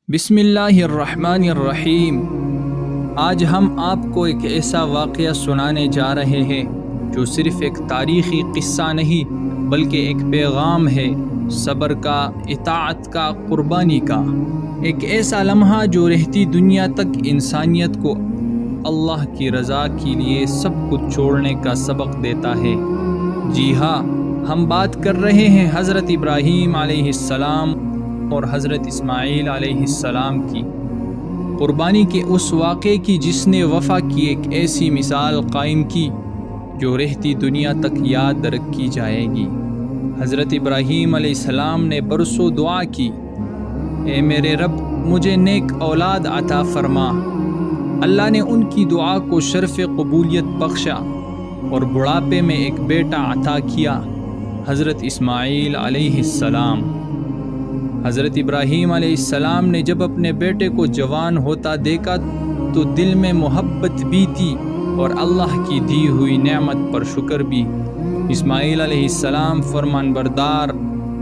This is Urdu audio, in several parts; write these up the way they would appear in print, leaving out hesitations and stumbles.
بسم اللہ الرحمن الرحیم۔ آج ہم آپ کو ایک ایسا واقعہ سنانے جا رہے ہیں جو صرف ایک تاریخی قصہ نہیں بلکہ ایک پیغام ہے، صبر کا، اطاعت کا، قربانی کا۔ ایک ایسا لمحہ جو رہتی دنیا تک انسانیت کو اللہ کی رضا کے لیے سب کچھ چھوڑنے کا سبق دیتا ہے۔ جی ہاں، ہم بات کر رہے ہیں حضرت ابراہیم علیہ السلام اور حضرت اسماعیل علیہ السلام کی قربانی کے اس واقعے کی جس نے وفا کی ایک ایسی مثال قائم کی جو رہتی دنیا تک یاد رکھی جائے گی۔ حضرت ابراہیم علیہ السلام نے برسوں دعا کی، اے میرے رب مجھے نیک اولاد عطا فرما۔ اللہ نے ان کی دعا کو شرف قبولیت بخشا اور بڑھاپے میں ایک بیٹا عطا کیا، حضرت اسماعیل علیہ السلام۔ حضرت ابراہیم علیہ السلام نے جب اپنے بیٹے کو جوان ہوتا دیکھا تو دل میں محبت بھی تھی اور اللہ کی دی ہوئی نعمت پر شکر بھی۔ اسماعیل علیہ السلام فرمان بردار،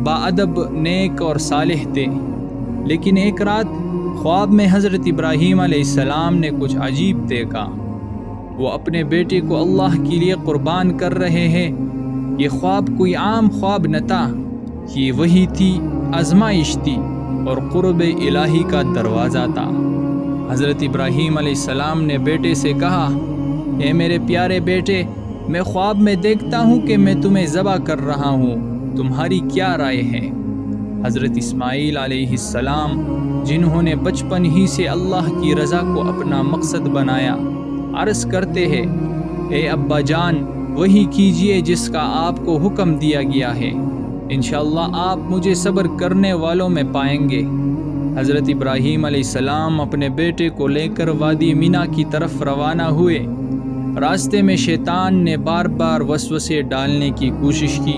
باادب، نیک اور صالح تھے، لیکن ایک رات خواب میں حضرت ابراہیم علیہ السلام نے کچھ عجیب دیکھا۔ وہ اپنے بیٹے کو اللہ کے لیے قربان کر رہے ہیں۔ یہ خواب کوئی عام خواب نہ تھا، یہ وحی تھی، آزمائش تھی اور قرب الہی کا دروازہ تھا۔ حضرت ابراہیم علیہ السلام نے بیٹے سے کہا، اے میرے پیارے بیٹے، میں خواب میں دیکھتا ہوں کہ میں تمہیں ذبح کر رہا ہوں، تمہاری کیا رائے ہے؟ حضرت اسماعیل علیہ السلام، جنہوں نے بچپن ہی سے اللہ کی رضا کو اپنا مقصد بنایا، عرض کرتے ہیں، اے ابا جان، وہی کیجئے جس کا آپ کو حکم دیا گیا ہے، انشاءاللہ آپ مجھے صبر کرنے والوں میں پائیں گے۔ حضرت ابراہیم علیہ السلام اپنے بیٹے کو لے کر وادی مینا کی طرف روانہ ہوئے۔ راستے میں شیطان نے بار بار وسوسے ڈالنے کی کوشش کی،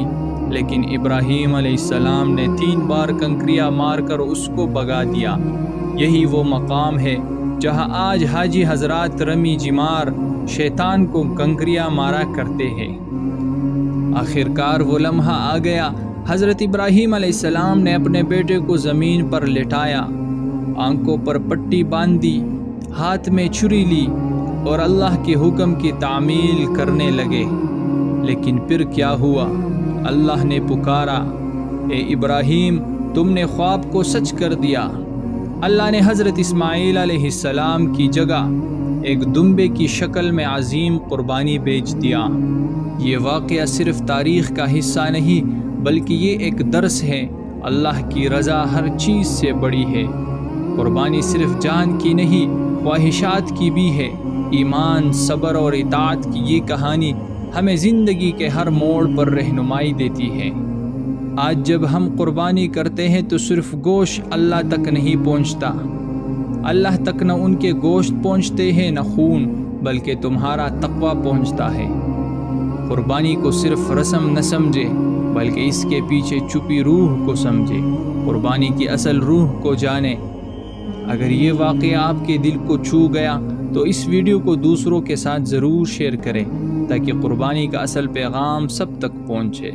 لیکن ابراہیم علیہ السلام نے 3 بار کنکریاں مار کر اس کو بھگا دیا۔ یہی وہ مقام ہے جہاں آج حاجی حضرات رمی جمار شیطان کو کنکریاں مارا کرتے ہیں۔ آخرکار وہ لمحہ آ گیا۔ حضرت ابراہیم علیہ السلام نے اپنے بیٹے کو زمین پر لٹایا، آنکھوں پر پٹی باندھی، ہاتھ میں چھری لی اور اللہ کے حکم کی تعمیل کرنے لگے۔ لیکن پھر کیا ہوا؟ اللہ نے پکارا، اے ابراہیم، تم نے خواب کو سچ کر دیا۔ اللہ نے حضرت اسماعیل علیہ السلام کی جگہ ایک دمبے کی شکل میں عظیم قربانی بیچ دیا۔ یہ واقعہ صرف تاریخ کا حصہ نہیں بلکہ یہ ایک درس ہے، اللہ کی رضا ہر چیز سے بڑی ہے۔ قربانی صرف جان کی نہیں، خواہشات کی بھی ہے۔ ایمان، صبر اور اطاعت کی یہ کہانی ہمیں زندگی کے ہر موڑ پر رہنمائی دیتی ہے۔ آج جب ہم قربانی کرتے ہیں تو صرف گوشت اللہ تک نہیں پہنچتا، اللہ تک نہ ان کے گوشت پہنچتے ہیں نہ خون، بلکہ تمہارا تقویٰ پہنچتا ہے۔ قربانی کو صرف رسم نہ سمجھے بلکہ اس کے پیچھے چھپی روح کو سمجھے، قربانی کی اصل روح کو جانے۔ اگر یہ واقعہ آپ کے دل کو چھو گیا تو اس ویڈیو کو دوسروں کے ساتھ ضرور شیئر کریں تاکہ قربانی کا اصل پیغام سب تک پہنچے۔